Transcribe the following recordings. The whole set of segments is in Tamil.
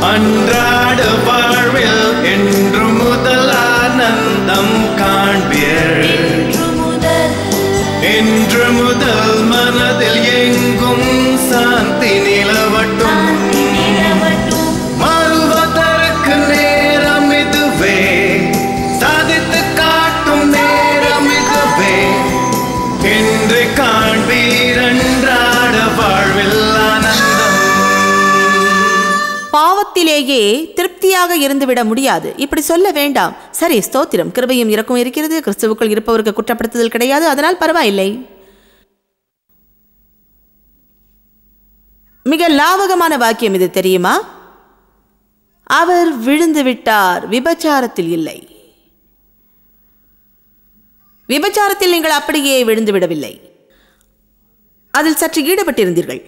அன்றாட வாழ்வில் என்று முதல் ஆனந்தம் காண்பீர். என்று முதல் மனதில் எங்கும் சாந்தி நிலவட்டும். மாறுவதற்கு நேரம் இதுவே, சாதித்து காட்டும் நேரம் இதுவே. என்று காண்பீர் அன்றாட வாழ்வில் ஆனந்தம். பாவத்திலேயே திருப்தியாக இருந்துவிட முடியாது. இப்படி சொல்ல வேண்டாம். சரி, ஸ்தோத்திரம், கிருபையும் இரக்கம் இருக்கிறது, கிறிஸ்துவுக்குள் இருப்பவருக்கு குற்றப்படுத்துதல் கிடையாது, அதனால் பரவாயில்லை. மிக லாவகமான வாக்கியம் இது, தெரியுமா? அவர் விழுந்து விட்டார், விபச்சாரத்தில் இல்லை. விபச்சாரத்தில் நீங்கள் அப்படியே விழுந்து விடவில்லை, அதில் சற்று ஈடுபட்டிருந்தீர்கள்.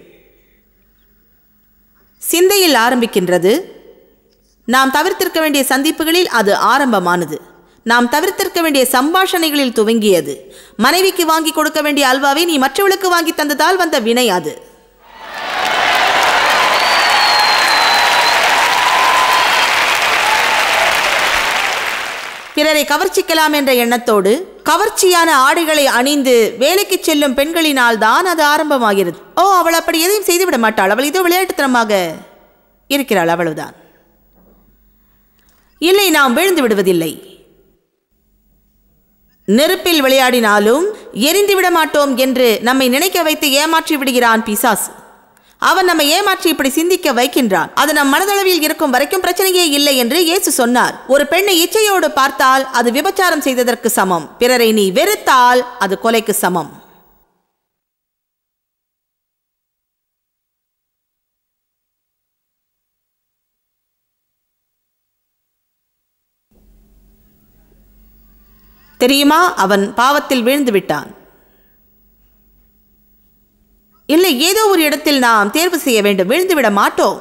சிந்தையில் ஆரம்பிக்கின்றது. நாம் தவிர்த்திருக்க வேண்டிய சந்திப்புகளில் அது ஆரம்பமானது. நாம் தவிர்த்திருக்க வேண்டிய சம்பாஷணைகளில் துவங்கியது. மனைவிக்கு வாங்கி கொடுக்க வேண்டிய அல்வாவை நீ மற்றவளுக்கு வாங்கி தந்ததால் வந்த வினை அது. பிறரை கவர்ச்சிக்கலாம் என்ற எண்ணத்தோடு கவர்ச்சியான ஆடைகளை அணிந்து வேலைக்கு செல்லும் பெண்களினால் தான் அது ஆரம்பமாகிறது. ஓ, அவள் அப்படி எதையும் செய்துவிட மாட்டாள், அவள் இதோ விளையாட்டுத்தனமாக இருக்கிறாள், அவ்வளவுதான். இல்லை, நாம் விழுந்து விடுவதில்லை. நெருப்பில் விளையாடினாலும் எரிந்து விட மாட்டோம் என்று நம்மை நினைக்க வைத்து ஏமாற்றி விடுகிறான் பிசாசு. அவன் நம்மை ஏமாற்றி இப்படி சிந்திக்க வைக்கின்றான். அது நம் மனதளவில் இருக்கும் வரைக்கும் பிரச்சனையே இல்லை என்று இயேசு சொன்னார். ஒரு பெண்ணை இச்சையோடு பார்த்தால் அது விபச்சாரம் செய்ததற்கு சமம். பிறரை நீ வெறுத்தால் அது கொலைக்கு சமம். தெரியுமா, அவன் பாவத்தில் வீழ்ந்து விட்டான். இல்லை, ஏதோ ஒரு இடத்தில் நாம் தேர்வு செய்ய வேண்டும். விழுந்துவிட மாட்டோம்.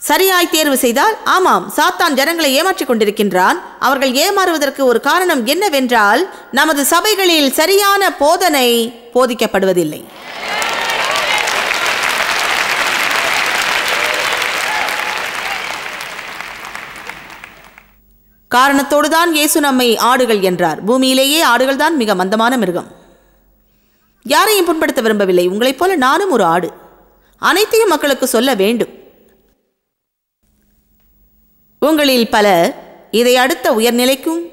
சரியாய் தேர்வு செய்தால், ஆமாம், சாத்தான் ஜனங்களை ஏமாற்றிக் கொண்டிருக்கின்றான். அவர்கள் ஏமாறுவதற்கு ஒரு காரணம் என்னவென்றால், நமது சபைகளில் சரியான போதனை போதிக்கப்படுவதில்லை. காரணத்தோடுதான் இயேசு நம்மை ஆடுகள் என்றார். பூமியிலேயே ஆடுகள் தான் மிக மந்தமான மிருகம். யாரையும் புண்படுத்த விரும்பவில்லை. உங்களைப் போல நானும் ஒரு ஆடு. அனைத்தையும் மக்களுக்கு சொல்ல வேண்டும். உங்களில் பலர் இதை அடுத்த உயர்நிலைக்கும்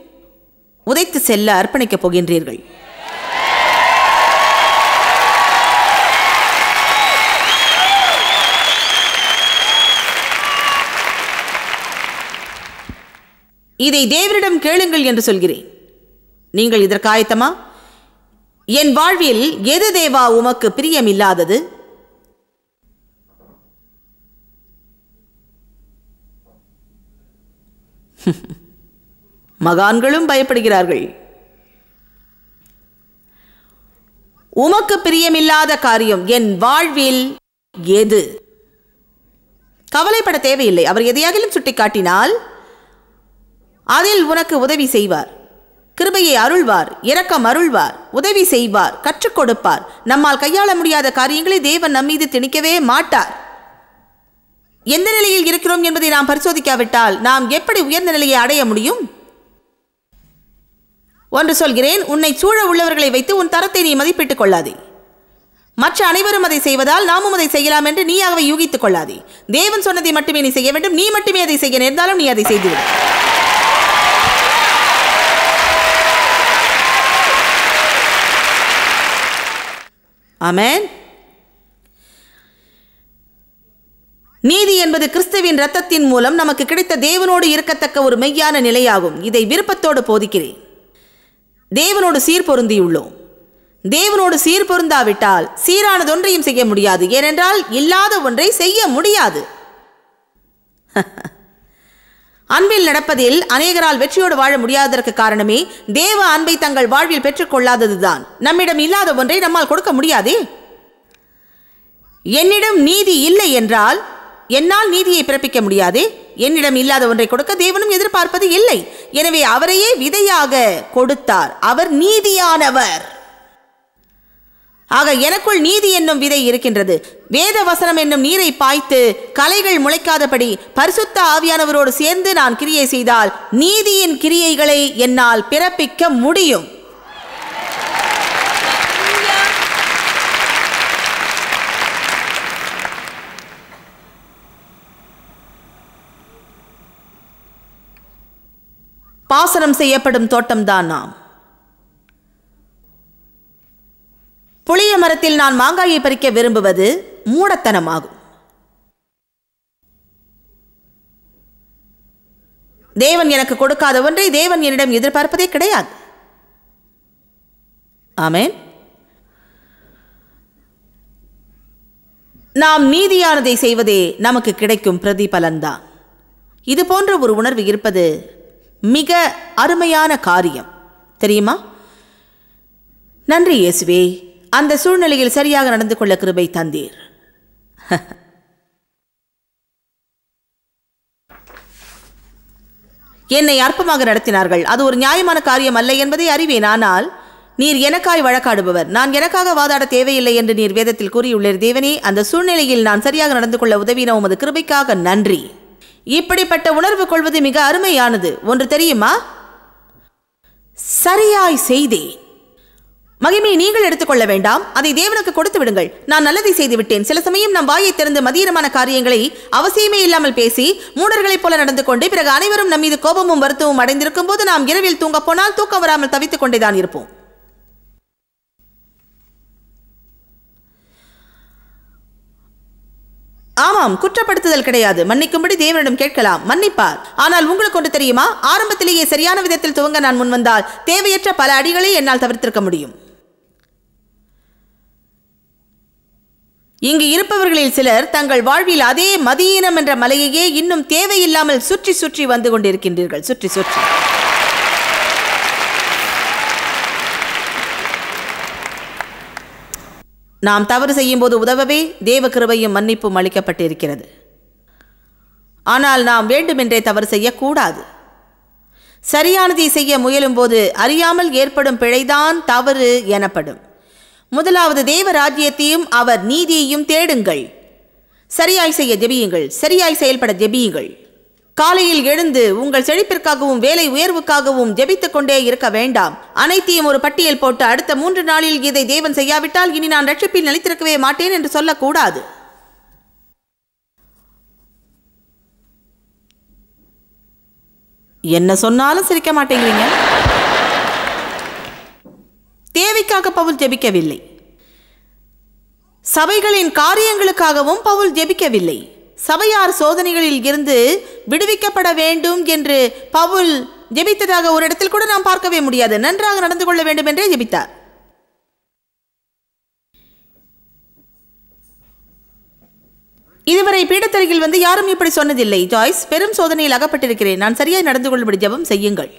உதைத்து செல்ல அர்ப்பணிக்கப் போகின்றீர்கள். இதை தேவனிடம் கேளுங்கள் என்று சொல்கிறேன். நீங்கள் இதற்கு ஆயத்தமா? என் வாழ்வில் எது தேவா உமக்கு பிரியமில்லாதது? மகான்களும் பயப்படுகிறார்கள். உமக்கு பிரியமில்லாத காரியம் என் வாழ்வில் எது? கவலைப்பட தேவையில்லை. அவர் எதையாகிலும் சுட்டிக்காட்டினால் அதில் உனக்கு உதவி செய்வார். கிருபையை அருள்வார், இரக்கம் அருள்வார், உதவி செய்வார், கற்றுக் கொடுப்பார். நம்மால் கையாள முடியாத காரியங்களை தேவன் நம்மீது திணிக்கவே மாட்டார். எந்த நிலையில் இருக்கிறோம் என்பதை நாம் பரிசோதிக்காவிட்டால் நாம் எப்படி உயர்ந்த நிலையை அடைய முடியும்? ஒன்று சொல்கிறேன், உன்னை சூழ உள்ளவர்களை வைத்து உன் தரத்தை நீ மதிப்பிட்டுக் கொள்ளாதே. மற்ற அனைவரும் அதை செய்வதால் நாமும் அதை செய்யலாம் என்று நீயாகவே யூகித்துக் கொள்ளாதே. தேவன் சொன்னதை மட்டுமே நீ செய்ய வேண்டும். நீ மட்டுமே அதை செய்ய நேர்ந்தாலும் நீ அதை செய்துவிடு. ஆமென். நீதி என்பது கிறிஸ்துவின் இரத்தத்தின் மூலம் நமக்கு கிடைத்த தேவனோடு இருக்கத்தக்க ஒரு மெய்யான நிலையாகும். இதை விருப்பத்தோடு போதிக்கிறேன். தேவனோடு சீர்பொருந்தியுள்ளோம். தேவனோடு சீர்பொருந்தாவிட்டால் சீரானதொன்றையும் செய்ய முடியாது. ஏனென்றால் இல்லாத ஒன்றை செய்ய முடியாது. அன்பில் நடப்பதில் அநேகரால் வெற்றியோடு வாழ முடியாததற்கு காரணமே தேவ அன்பை தங்கள் வாழ்வில் பெற்றுக்கொள்ளாததுதான். நம்மிடம் இல்லாத ஒன்றை நம்மால் கொடுக்க முடியாதே. என்னிடம் நீதி இல்லை என்றால் என்னால் நீதியை பிறப்பிக்க முடியாதே. என்னிடம் இல்லாத ஒன்றை கொடுக்க தேவனும் எதிர்பார்ப்பது இல்லை. எனவே அவரையே விதையாக கொடுத்தார். அவர் நீதியானவர். ஆக எனக்குள் நீதி என்னும் விதை இருக்கின்றது. வேத வசனம் என்னும் நீரை பாய்த்து கலைகள் முளைக்காதபடி பரிசுத்த ஆவியானவரோடு சேர்ந்து நான் கிரியை செய்தால் நீதியின் கிரியைகளை என்னால் பிறப்பிக்க முடியும். பாசனம் செய்யப்படும் தோட்டம்தான் நாம். புளிய மரத்தில் நான் மாங்காயை பறிக்க விரும்புவது மூடத்தனமாகும். தேவன் எனக்கு கொடுக்காத ஒன்றை தேவன் என்னிடம் எதிர்பார்ப்பதே கிடையாது. ஆமென். நாம் நீதியானதை செய்வதே நமக்கு கிடைக்கும் பிரதிபலன்தான். இது போன்ற ஒரு உணர்வு இருப்பது மிக அருமையான காரியம் தெரியுமா? நன்றி இயேசுவே, அந்த சூழ்நிலையில் சரியாக நடந்து கொள்ள கிருபை தந்தீர். என்னை அற்பமாக நடத்தினார்கள். அது ஒரு நியாயமான காரியம் அல்ல என்பதை அறிவேன். ஆனால் நீர் எனக்காய் வழக்காடுபவர், நான் எனக்காக வாதாட தேவையில்லை என்று நீர் வேதத்தில் கூறியுள்ளீர். தேவனே, அந்த சூழ்நிலையில் நான் சரியாக நடந்து கொள்ள உதவின உமது கிருபைக்காக நன்றி. இப்படிப்பட்ட உணர்வு கொள்வது மிக அருமையானது. ஒன்று தெரியுமா? சரியாய் செய்தேன். மகிமையை நீங்கள் எடுத்துக்கொள்ள வேண்டாம், அதை தேவனுக்கு கொடுத்து விடுங்கள். நான் நல்லதை செய்து விட்டேன். சில சமயம் நம் வாயை திறந்து மதியீனமான காரியங்களை அவசியமே இல்லாமல் பேசி மூடர்களைப் போல நடந்து கொண்டு பிறகு அனைவரும் நம் மீது கோபமும் வருத்தமும் அடைந்திருக்கும் போது நாம் இரவில் தூங்க போனால் தூக்கம் வராமல் தவித்துக் கொண்டேதான் இருப்போம். ஆமாம், குற்றப்படுத்துதல் கிடையாது. மன்னிக்கும்படி தேவனிடம் கேட்கலாம், மன்னிப்பார். ஆனால் உங்களுக்கு ஒன்று தெரியுமா? ஆரம்பத்திலேயே சரியான விதத்தில் துவங்க நான் முன்வந்தால் தேவையற்ற பல அடிகளை என்னால் தவிர்த்திருக்க முடியும். இங்கு இருப்பவர்களில் சிலர் தங்கள் வாழ்வில் அதே மதியீனம் என்ற மலையையே இன்னும் தேவையில்லாமல் சுற்றி சுற்றி வந்து கொண்டிருக்கின்றீர்கள். சுற்றி சுற்றி நாம் தவறு செய்யும் போது உதவவே தேவ கிருபையும் மன்னிப்பும் அளிக்கப்பட்டிருக்கிறது. ஆனால் நாம் வேண்டுமென்றே தவறு செய்யக்கூடாது. சரியானதை செய்ய முயலும் போது அறியாமல் ஏற்படும் பிழைதான் தவறு எனப்படும். முதலாவது தேவ ராஜ்யத்தையும் அவர் நீதியையும் தேடுங்கள். சரியாய் செய்ய ஜெபியுங்கள், சரியாய் செயல்பட ஜெபியுங்கள். காலையில் எழுந்து உங்கள் செழிப்பிற்காகவும் வேலை உயர்வுக்காகவும் ஜெபித்துக் கொண்டே இருக்க வேண்டாம். அனைத்தையும் ஒரு பட்டியல் போட்டு அடுத்த 3 நாளில் இதை தேவன் செய்யாவிட்டால் இனி நான் ரட்சிப்பில் நிலைத்திருக்கவே மாட்டேன் என்று சொல்லக்கூடாது. என்ன சொன்னாலும் சிரிக்க மாட்டேங்கிறீங்க. தேவைக்காக பவுல் ஜெபிக்கவில்லை, சபைகளின் காரியங்களுக்காகவும் பவுல் ஜெபிக்கவில்லை. சபையார் சோதனைகளில் இருந்து விடுவிக்கப்பட வேண்டும் என்று பவுல் ஜெபித்ததாக ஒரு இடத்தில் கூட நாம் பார்க்கவே முடியாது. நன்றாக நடந்து கொள்ள வேண்டும் என்றே ஜெபித்தார். இதுவரை பீடத்தருகில் வந்து யாரும் இப்படி சொன்னதில்லை. ஜாய்ஸ், பெரும் சோதனையில் அகப்பட்டிருக்கிறேன், நான் சரியாய் நடந்து கொள்ளும்படி ஜெபம் செய்யுங்கள்.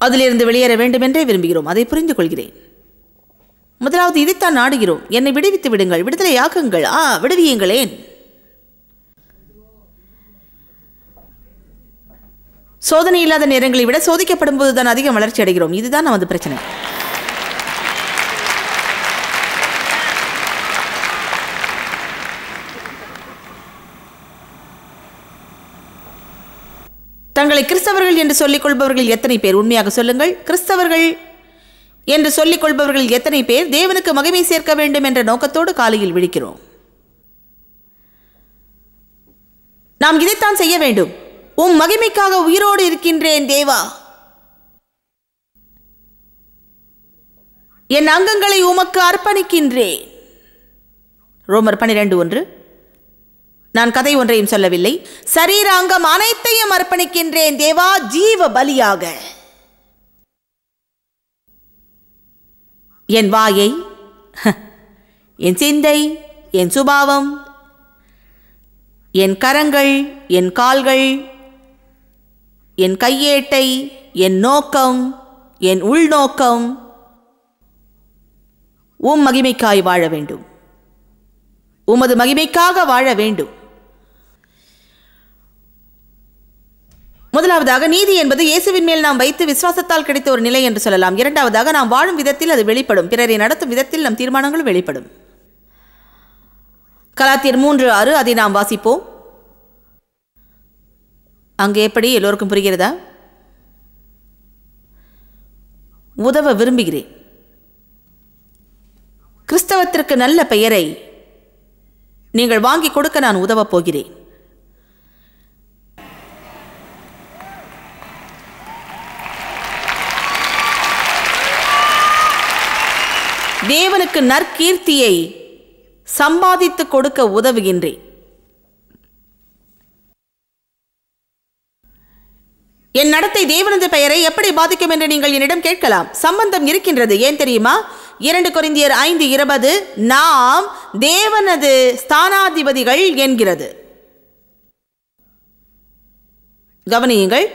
அதிலிருந்து வெளியேற வேண்டும் என்றே விரும்புகிறோம், அதை புரிந்து கொள்கிறேன். முதலாவது இதைத்தான் நாடுகிறோம். என்னை விடுவித்து விடுங்கள், விடுதலை ஆக்குங்கள். விடுவியுங்களேன். சோதனை இல்லாத நேரங்களை விட சோதிக்கப்படும் போதுதான் அதிகம் வளர்ச்சி அடைகிறோம். இதுதான் நமது பிரச்சனை. தங்களை கிறிஸ்தவர்கள் என்று சொல்லிக் கொள்பவர்கள் எத்தனை பேர்? உண்மையாக சொல்லுங்கள். கிறிஸ்தவர்கள் என்று சொல்லிக் கொள்பவர்கள் எத்தனை பேர் தேவனுக்கு மகிமை சேர்க்க வேண்டும் என்ற நோக்கத்தோடு காலையில் விழிக்கிறோம்? நாம் இதைத்தான் செய்ய வேண்டும். உம் மகிமைக்காக உயிரோடு இருக்கின்றேன் தேவா, என் அங்கங்களை உமக்கு அர்ப்பணிக்கின்றேன். ரோமர் 12:1. நான் கதை ஒன்றையும் சொல்லவில்லை. சரீராங்கம் அனைத்தையும் அர்ப்பணிக்கின்றேன் தேவா, ஜீவ பலியாக. என் வாயை, என் சிந்தை, என் சுபாவம், என் கரங்கள், என் கால்கள், என் கையேட்டை, என் நோக்கம், என் உள்நோக்கம் உம் மகிமைக்காய் வாழ வேண்டும். உமது மகிமைக்காக வாழ வேண்டும். முதலாவதாக, நீதி என்பது இயேசுவின் மேல் நாம் வைத்து விசுவாசத்தால் கிடைத்த ஒரு நிலை என்று சொல்லலாம். இரண்டாவதாக, நாம் வாழும் விதத்தில் அது வெளிப்படும். பிறரை நடத்தும் விதத்தில் நம் தீர்மானங்களும் வெளிப்படும். கலாத்தியர் 3:6 அதை நாம் வாசிப்போம். அங்கே எப்படி? எல்லோருக்கும் புரிகிறதா? உதவ விரும்புகிறேன். கிறிஸ்தவத்திற்கு நல்ல பெயரை நீங்கள் வாங்கி கொடுக்க நான் உதவப் போகிறேன். தேவனுக்கு நற்கீர்த்தியை சம்பாதித்து கொடுக்க உதவுகின்றேன். என் நடத்தை தேவனது பெயரை எப்படி பாதிக்கும் என்று நீங்கள் என்னிடம் கேட்கலாம். சம்பந்தம் இருக்கின்றது. ஏன் தெரியுமா? 2 கொரிந்தியர் 5:20 நாம் தேவனது ஸ்தானாதிபதிகள் என்கிறது. கவனியுங்கள்.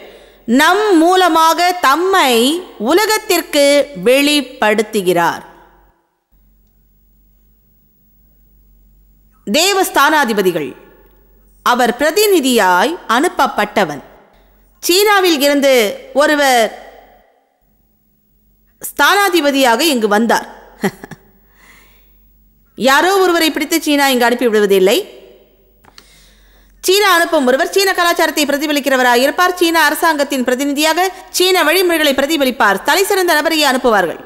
நம் மூலமாக தம்மை உலகத்திற்கு வெளிப்படுத்துகிறார். தேவஸ்தானாதிபதிகள். அவர் பிரதிநிதியாய் அனுப்பப்பட்டவன். சீனாவில் இருந்து ஒருவர் ஸ்தானாதிபதியாக இங்கு வந்தார். யாரோ ஒருவரை பிடித்து சீனா இங்கு அனுப்பிவிடுவதில்லை. சீனா அனுப்பும் ஒருவர் சீன கலாச்சாரத்தை பிரதிபலிக்கிறவராக இருப்பார். சீன அரசாங்கத்தின் பிரதிநிதியாக சீன வழிமுறைகளை பிரதிபலிப்பார். தலைசிறந்த நபரையே அனுப்புவார்கள்.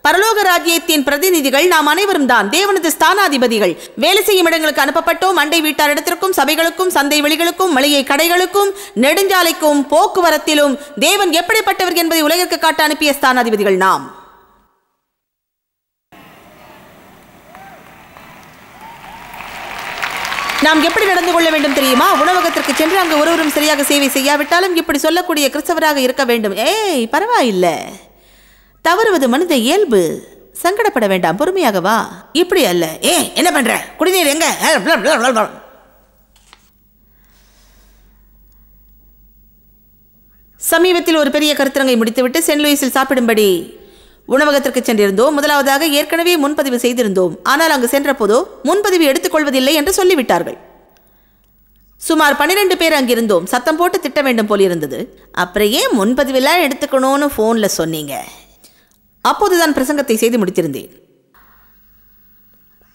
பரலோக ராஜ்யத்தின் பிரதிநிதிகள் நாம் அனைவரும் தான் தேவனது ஸ்தானாதிபதிகள். வேலை செய்யும் இடங்களுக்கு அனுப்பப்பட்டோம். அண்டை வீட்டாரிடத்திற்கும், சபைகளுக்கும், சந்தை வெளிகளுக்கும், மளிகை கடைகளுக்கும், நெடுஞ்சாலைக்கும், போக்குவரத்திலும் தேவன் எப்படிப்பட்டவர் என்பதை உலகிற்கு காட்ட அனுப்பிய ஸ்தானாதிபதிகள் நாம். நாம் எப்படி நடந்து கொள்ள வேண்டும் தெரியுமா? உணவகத்திற்கு சென்று அங்கு ஒருவரும் சரியாக சேவை செய்யாவிட்டாலும் இப்படி சொல்லக்கூடிய கிறிஸ்தவராக இருக்க வேண்டும். ஏய், பரவாயில்லை, தவறுவது மனித இயல்பு, சங்கடப்பட வேண்டாம், பொறுமையாக வா. இப்படி அல்ல, என்ன பண்ற, குடிநீர் எங்க? சமீபத்தில் ஒரு பெரிய கருத்தரங்கை முடித்துவிட்டு சென்ட் லூயிஸில் சாப்பிடும்படி உணவகத்திற்கு சென்றிருந்தோம். முதலாவதாக ஏற்கனவே முன்பதிவு செய்திருந்தோம். ஆனால் அங்கு சென்ற போதோ முன்பதிவு எடுத்துக்கொள்வதில்லை என்று சொல்லிவிட்டார்கள். சுமார் 12 பேர் அங்கிருந்தோம். சத்தம் போட்டு திட்ட வேண்டும் போலிருந்தது. அப்புறம் ஏன் முன்பதிவெல்லாம் எடுத்துக்கணும்னு ஃபோனில் சொன்னீங்க? அப்போதுதான் பிரசங்கத்தை செய்து முடித்திருந்தேன்.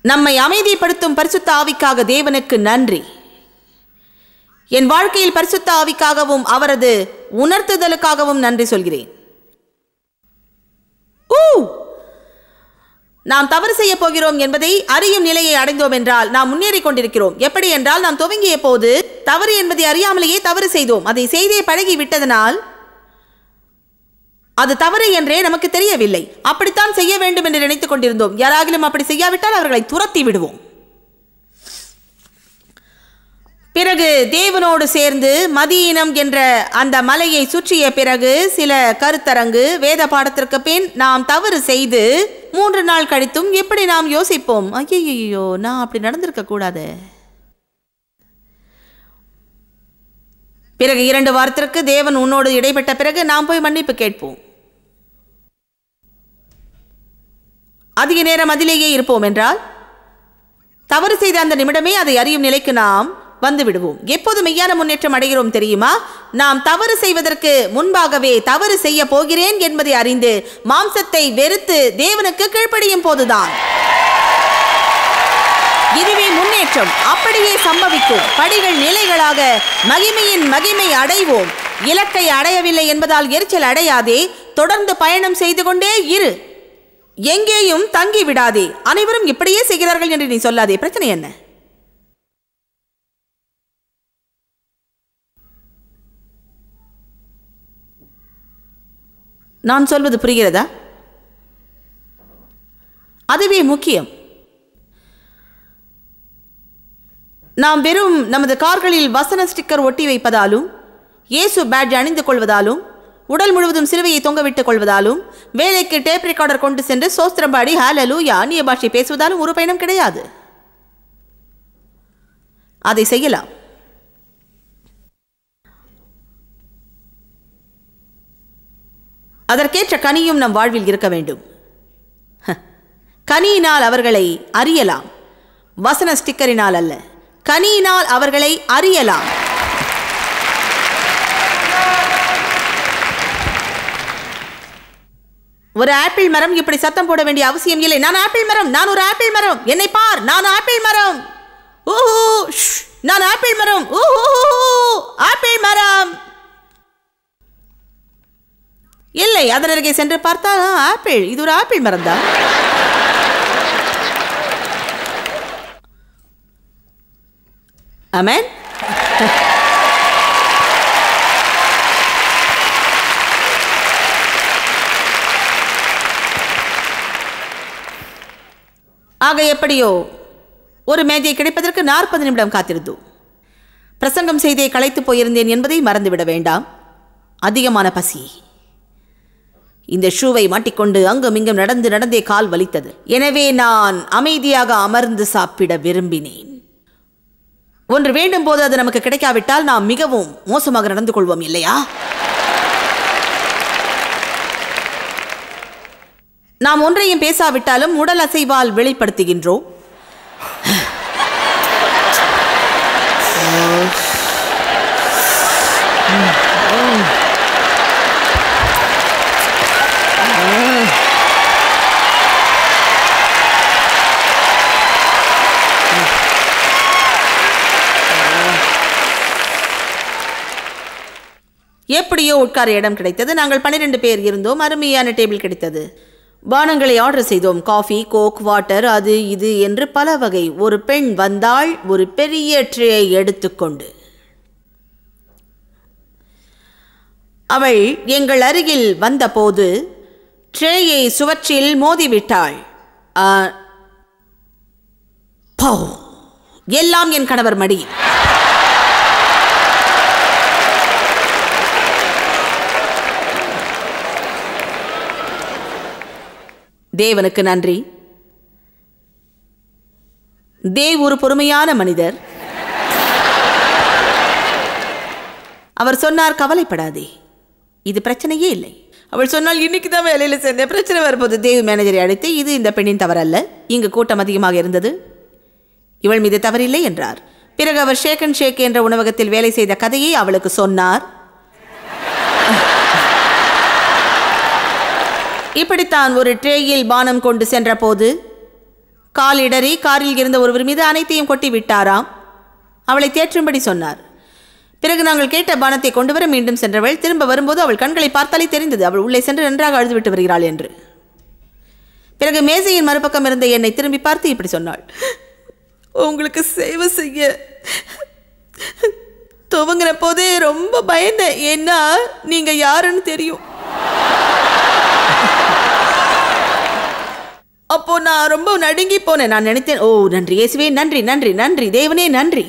நம்மை அமைதிப்படுத்தும் பரிசுத்த ஆவிக்காக தேவனுக்கு நன்றி. என் வாழ்க்கையில் பரிசுத்த ஆவிக்காகவும் அவரது உணர்த்துதலுக்காகவும் நன்றி சொல்கிறேன். நாம் தவறு செய்ய போகிறோம் என்பதை அறியும் நிலையை அடைந்தோம் என்றால் நாம் முன்னேறி கொண்டிருக்கிறோம். எப்படி என்றால், நாம் துவங்கிய போது தவறு என்பதை அறியாமலேயே தவறு செய்தோம். அதை செய்தே பழகி விட்டதனால் அது தவறு என்றே நமக்கு தெரியவில்லை. அப்படித்தான் செய்ய வேண்டும் என்று நினைத்துக் கொண்டிருந்தோம். யாராகிலும் அப்படி செய்யாவிட்டால் அவர்களை துரத்தி விடுவோம். பிறகு தேவனோடு சேர்ந்து மதீனம் என்ற அந்த மலையை சுற்றிய பிறகு சில கருத்தரங்கு வேத பாடத்திற்கு பின் நாம் தவறு செய்து 3 நாள் கழித்தும் எப்படி நாம் யோசிப்போம், ஐயோ நான் அப்படி நடந்திருக்க கூடாது. பிறகு 2 வாரத்திற்கு தேவன் உன்னோடு இடைப்பட்ட பிறகு நாம் போய் மன்னிப்பு கேட்போம். அதிக நேரம் அதிலேயே இருப்போம் என்றால் தவறு செய்த அந்த நிமிடமே அதை அறியும் நிலைக்கு நாம் வந்து விடுவோம். எப்போது மெய்யான முன்னேற்றம் அடைகிறோம் தெரியுமா? நாம் தவறு செய்வதற்கு முன்பாகவே தவறு செய்ய போகிறேன் என்பதை அறிந்து மாம்சத்தை வெறுத்து தேவனுக்கு கீழ்ப்படியும் போதுதான். இதுவே முன்னேற்றம். அப்படியே சம்பவிக்கும். படிகள் நிலைகளாக மகிமையின் மகிமை அடைவோம். இலக்கை அடையவில்லை என்பதால் எரிச்சல் அடையாதே. தொடர்ந்து பயணம் செய்து கொண்டே இரு. எங்கேயும் தங்கி விடாதே. அனைவரும் இப்படியே செய்கிறார்கள் என்று நீ சொல்லாதே. பிரச்சனை என்ன? நான் சொல்வது புரிகிறதா? அதுவே முக்கியம். நாம் வெறும் நமது கார்களில் வசன ஸ்டிக்கர் ஒட்டி வைப்பதாலும், இயேசு பேட்ஜ் அணிந்து கொள்வதாலும், உடல் முழுவதும் சிலுவையை தொங்கவிட்டுக் கொள்வதாலும், வேலைக்கு டேப் ரெக்கார்டர் கொண்டு சென்று சோஸ்திரம் பாடி ஹalleluya அந்நிய பாஷை பேசுவதாலும் ஒரு பயனும் கிடையாது. அதை செய்யலாம். அதற்கேற்ற கனியும் நம் வாழ்வில் இருக்க வேண்டும். கனியினால் அவர்களை அறியலாம், வசன ஸ்டிக்கரினால் அல்ல. கனியினால் அவர்களை அறியலாம். ஒரு ஆப்பிள் மரம் இப்படி சத்தம் போட வேண்டிய அவசியம் இல்லை. நான் ஆப்பிள் மரம், நான் ஒரு ஆப்பிள் மரம், என்னை பார், நான் ஆப்பிள் மரம், ஓஹோ, நான் ஆப்பிள் மரம், ஓஹோ, ஆப்பிள் மரம். இல்லை, அதன் அருகே சென்று பார்த்தால் ஆப்பிள், இது ஒரு ஆப்பிள் மரம் தான். ஆமென். ஆக எப்படியோ ஒரு மேஜை கிடைப்பதற்கு 40 நிமிடம் காத்திருந்தோம். பிரசங்கம் செய்தே களைத்து போயிருந்தேன் என்பதை மறந்துவிட வேண்டாம். அதிகமான பசி. இந்த ஷூவை மாட்டிக்கொண்டு அங்கும் இங்கும் நடந்தே கால் வலித்தது. எனவே நான் அமைதியாக அமர்ந்து சாப்பிட விரும்பினேன். ஒன்று வேண்டும் போது அது நமக்கு கிடைக்காவிட்டால் நாம் மிகவும் மோசமாக நடந்து கொள்வோம் இல்லையா? நாம் ஒன்றையும் பேசாவிட்டாலும் உடல் அசைவால் வெளிப்படுத்துகின்றோம். எப்படியோ உட்கார இடம் கிடைத்தது. நாங்கள் 12 பேர் இருந்தோம். அருமையான டேபிள் கிடைத்தது. பானங்களை ஆர்டர் செய்தோம். காஃபி, கோக், வாட்டர், அது இது என்று பல வகை. ஒரு பெண் வந்தாள், ஒரு பெரிய ட்ரேயை எடுத்துக்கொண்டு. அவள் எங்கள் அருகில் வந்தபோது ட்ரேயை சுவற்றில் மோதிவிட்டாள். எல்லாம் என் கணவர் மடியில். தேவனுக்கு நன்றி. தேவ் ஒரு பொறுமையான மனிதர். அவர் சொன்னார், கவலைப்படாதே, இது பிரச்சனையே இல்லை. அவள் சொன்னால், இன்னைக்கு தான் வேலையில் சேர்ந்த, பிரச்சனை வரும்போது தேவ் மேனேஜரை அழைத்து, இது இந்த பெண்ணின் தவறல்ல, இங்கு கூட்டம் அதிகமாக இருந்தது, இவள் மீது தவறில்லை என்றார். பிறகு அவர் ஷேக் அண்ட் ஷேக் என்ற உணவகத்தில் வேலை செய்த கதையை அவளுக்கு சொன்னார். இப்படித்தான் ஒரு ட்ரேயில் பானம் கொண்டு சென்ற போது காலிடறி காரில் இருந்த ஒருவர் மீது அனைத்தையும் கொட்டி விட்டாராம். அவளை தேற்றும்படி சொன்னார். பிறகு நாங்கள் கேட்ட பானத்தை கொண்டு வர மீண்டும் சென்றவள் திரும்ப வரும்போது அவள் கண்களை பார்த்தாலே தெரிந்தது அவள் உள்ளே சென்று நன்றாக அழுதுவிட்டு வருகிறாள் என்று. பிறகு மேசையின் மறுபக்கம் இருந்த என்னை திரும்பி பார்த்து இப்படி சொன்னாள், உங்களுக்கு சேவை செய்ய துவங்கின போதே ரொம்ப பயந்தேன், ஏன்னா நீங்க யாருன்னு தெரியும். அப்போ நான் ரொம்ப நடுங்கி போனேன். நான் நினைத்தேன், ஓ நன்றி இயேசுவே, நன்றி நன்றி நன்றி தேவனே நன்றி,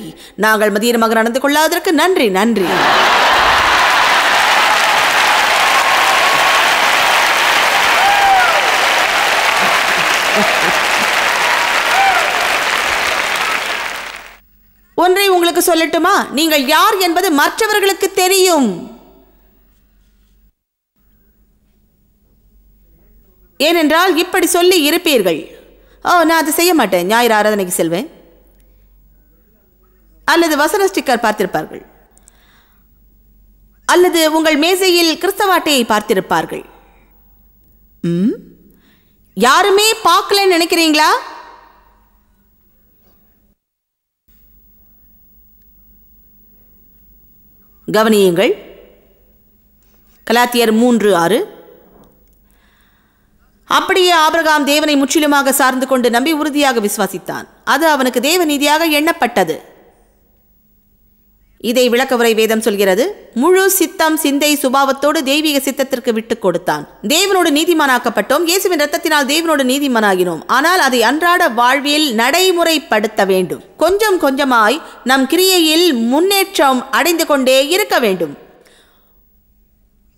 நாங்கள் மதியமாக நடந்து கொள்ளாததற்கு நன்றி நன்றி. ஒன்றை உங்களுக்கு சொல்லட்டுமா, நீங்கள் யார் என்பது மற்றவர்களுக்கு தெரியும். ஏனென்றால் இப்படி சொல்லி இருப்பீர்கள், ஓ நான் அதை செய்ய மாட்டேன், ஞாயிறு ஆராதனைக்கு செல்வேன், அல்லது வசன ஸ்டிக்கர் பார்த்திருப்பார்கள், அல்லது உங்கள் மேசையில் கிறிஸ்தவாட்டையை பார்த்திருப்பார்கள். யாருமே பார்க்கலன்னு நினைக்கிறீங்களா? கவனியுங்கள், கலாத்தியர் 3:6. அப்படியே ஆபிரகாம் தேவனை முற்றிலுமாக சார்ந்து கொண்டு நம்பி உறுதியாக விசுவாசித்தான், அது அவனுக்கு தேவ நீதியாக எண்ணப்பட்டது. இதை விளக்க உரை வேதம் சொல்கிறது. முழு சித்தம் சிந்தை சுபாவத்தோடு தெய்வீக சித்தத்திற்கு விட்டுக் கொடுத்தான். தேவனோடு நீதிமானாக்கப்பட்டோம், இயேசுவின் இரத்தத்தினால் தேவனோடு நீதிமானாகினோம். ஆனால் அதை அன்றாட வாழ்வில் நடைமுறைப்படுத்த வேண்டும். கொஞ்சம் கொஞ்சமாய் நம் கிரியையில் முன்னேற்றம் அடைந்து கொண்டே இருக்க வேண்டும்.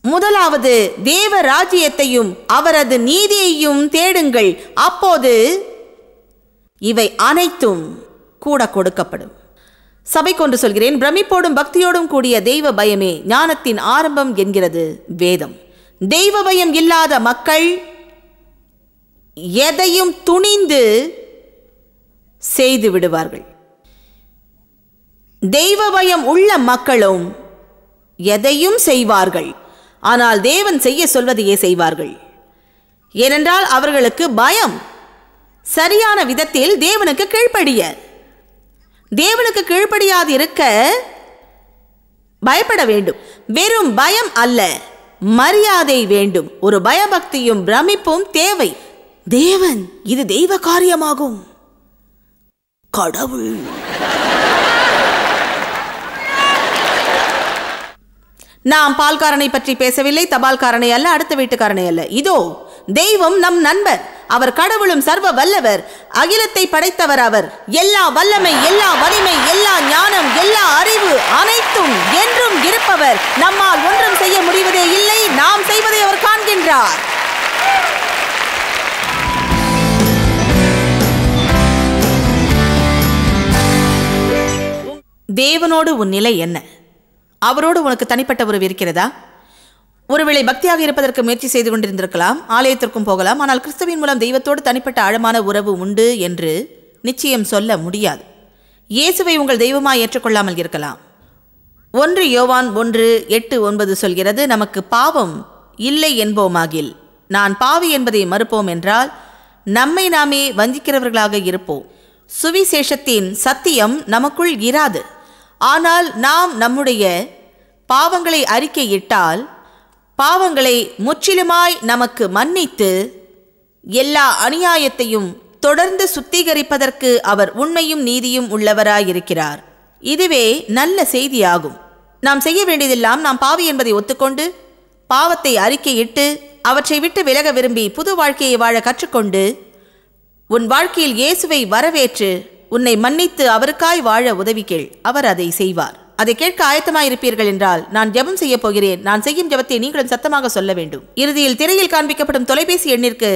முதலாவது தேவ ராஜ்யத்தையும் அவரது நீதியையும் தேடுங்கள், அப்போது இவை அனைத்தும் கூட கொடுக்கப்படும். சபை கொண்டு சொல்கிறேன், பிரமிப்போடும் பக்தியோடும் கூடிய தெய்வ பயமே ஞானத்தின் ஆரம்பம் என்கிறது வேதம். தெய்வ பயம் இல்லாத மக்கள் எதையும் துணிந்து செய்து விடுவார்கள். தெய்வ பயம் உள்ள மக்களும் எதையும் செய்வார்கள், ஆனால் தேவன் செய்ய சொல்வதையே செய்வார்கள். ஏனென்றால் அவர்களுக்கு பயம். சரியான விதத்தில் தேவனுக்கு கீழ்ப்படிய. தேவனுக்கு கீழ்ப்படியாது இருக்க பயப்பட வேண்டும். வெறும் பயம் அல்ல, மரியாதை வேண்டும். ஒரு பயபக்தியும் பிரமிப்பும் தேவை. தேவன், இது தெய்வ காரியமாகும். கடவுள். நாம் பால்காரனை பற்றி பேசவில்லை, தபால்காரனை அல்ல, அடுத்த வீட்டுக்காரனை அல்ல. இதோ தெய்வம் நம் நண்பர். அவர் கடவுளும் சர்வ வல்லவர், அகிலத்தை படைத்தவர். அவர் எல்லா வல்லமை, எல்லா வலிமை, எல்லா ஞானம், எல்லா அறிவு அனைத்தும் என்றும் இருப்பவர். நம்மால் ஒன்றும் செய்ய முடிவதே இல்லை. நாம் செய்வதை அவர் காண்கின்றார். தேவனோடு உன் நிலை என்ன? அவரோடு உனக்கு தனிப்பட்ட உறவு இருக்கிறதா? ஒருவேளை பக்தியாக இருப்பதற்கு முயற்சி செய்து கொண்டிருந்திருக்கலாம், ஆலயத்திற்கும் போகலாம். ஆனால் கிறிஸ்துவின் மூலம் தெய்வத்தோடு தனிப்பட்ட ஆழமான உறவு உண்டு என்று நிச்சயம் சொல்ல முடியாது. இயேசுவை உங்கள் தெய்வமாய் ஏற்றுக்கொள்ளாமல் இருக்கலாம். 1 யோவான் 1:8-9 சொல்கிறது, நமக்கு பாவம் இல்லை என்போமாகில், நான் பாவி என்பதை மறுப்போம் என்றால் நம்மை நாமே வஞ்சிக்கிறவர்களாக இருப்போம். சுவிசேஷத்தின் சத்தியம் நமக்குள் இராது. ஆனால் நாம் நம்முடைய பாவங்களை அறிக்கையிட்டால் பாவங்களை முற்றிலுமாய் நமக்கு மன்னித்து எல்லா அநியாயத்தையும் தொடர்ந்து சுத்திகரிப்பதற்கு அவர் உண்மையும் நீதியும் உள்ளவராயிருக்கிறார். இதுவே நல்ல செய்தியாகும். நாம் செய்ய வேண்டியதெல்லாம் நாம் பாவி என்பதை ஒத்துக்கொண்டு பாவத்தை அறிக்கையிட்டு அவற்றை விட்டு விலக விரும்பி புது வாழ்க்கையை வாழ கற்றுக்கொண்டு உன் வாழ்க்கையில் இயேசுவை வரவேற்று உன்னை மன்னித்து அவருக்காய் வாழ உதவி கேள். அவர் அதை செய்வார். அதை கேட்க ஆயத்தமாயிருப்பீர்கள் என்றால் நான் ஜெபம் செய்ய போகிறேன். நான் செய்யும் ஜெபத்தை நீங்களும் சத்தமாக சொல்ல வேண்டும். இறுதியில் திரையில் காண்பிக்கப்படும் தொலைபேசி எண்ணிற்கு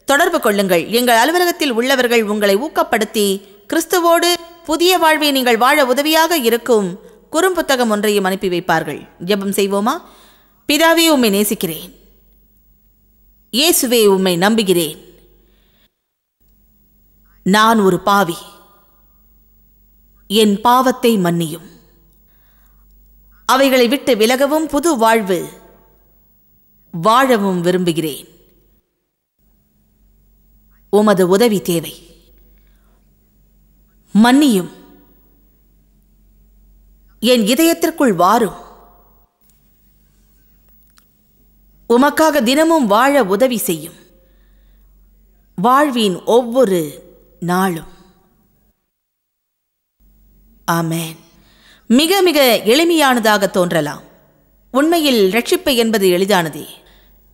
தொடர்பு கொள்ளுங்கள். எங்கள் அலுவலகத்தில் உள்ளவர்கள் உங்களை ஊக்கப்படுத்தி கிறிஸ்துவோடு புதிய வாழ்வை நீங்கள் வாழ உதவியாக இருக்கும் குறும்புத்தகம் ஒன்றையும் அனுப்பி வைப்பார்கள். ஜெபம் செய்வோமா? பிதாவே, உம்மை நேசிக்கிறேன். இயேசுவே, உம்மை நம்புகிறேன். நான் ஒரு பாவி. என் பாவத்தை மன்னியும். அவைகளை விட்டு விலகவும் புது வாழ்வு வாழவும் விரும்புகிறேன். உமது உதவி தேவை. மன்னியும். என் இதயத்திற்குள் வாரும். உமக்காக தினமும் வாழ உதவி செய்யும். வாழ்வின் ஒவ்வொரு நாளும். ஆமென். மிக மிக எளிமையானதாக தோன்றலாம். உண்மையில் ரட்சிப்பு என்பது எளிதானதே.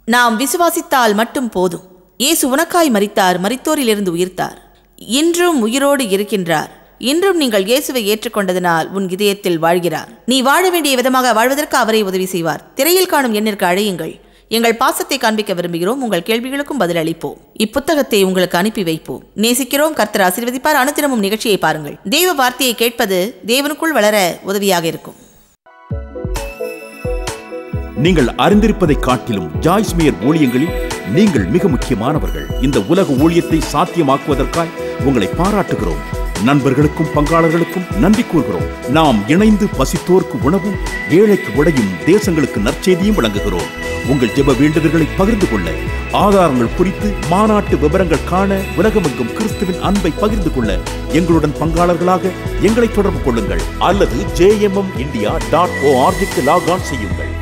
நாம் விசுவாசித்தால் மட்டும் போதும். இயேசு உனக்காய் மரித்தார், மரித்தோரிலிருந்து உயிர்த்தார். இன்றும் உயிரோடு இருக்கின்றார். இன்றும் நீங்கள் இயேசுவை ஏற்றுக்கொண்டதனால் உன் இதயத்தில் வாழ்கிறார். நீ வாழ வேண்டிய விதமாக வாழ்வதற்கு அவரை உதவி செய்வார். திரையில் காணும் எண்ணிற்கு அழையுங்கள். எங்கள் பாசத்தை காண்பிக்க விரும்புகிறோம். உங்கள் கேள்விகளுக்கும் பதில் அளிப்போம். இப்புத்தகத்தை உங்களுக்கு அனுப்பி வைப்போம். நேசிக்கிறோம். கர்த்தர் ஆசீர்வதிப்பார். அனுதினமும் நிகழ்ச்சியை பாருங்கள். தேவ வார்த்தையை கேட்பது தேவனுக்குள் வளர உதவியாக இருக்கும். நீங்கள் அறிந்திருப்பதை காட்டிலும் ஜாய்ஸ் மேயர் ஊழியங்களில் நீங்கள் மிக முக்கியமானவர்கள். இந்த உலக ஊழியத்தை சாத்தியமாக்குவதற்காய் உங்களை பாராட்டுகிறோம். நண்பர்களுக்கும் பங்காளர்களுக்கும் நன்றி கூறுகிறோம். நாம் இணைந்து பசித்தோர்க்கு உணவும் ஏழைக்கு உடையும் தேசங்களுக்கு நற்செய்தியும் வழங்குகிறோம். உங்கள் ஜெப வேண்டுதல்களை பகிர்ந்து கொள்ள, ஆதாரங்கள் குறித்து மாநாட்டு விவரங்கள் காண, உலகமெங்கும் கிறிஸ்துவின் அன்பை பகிர்ந்து கொள்ள எங்களுடன் பங்காளர்களாக எங்களை தொடர்பு கொள்ளுங்கள் அல்லது jmmindia.org லாக் ஆன் செய்யுங்கள்.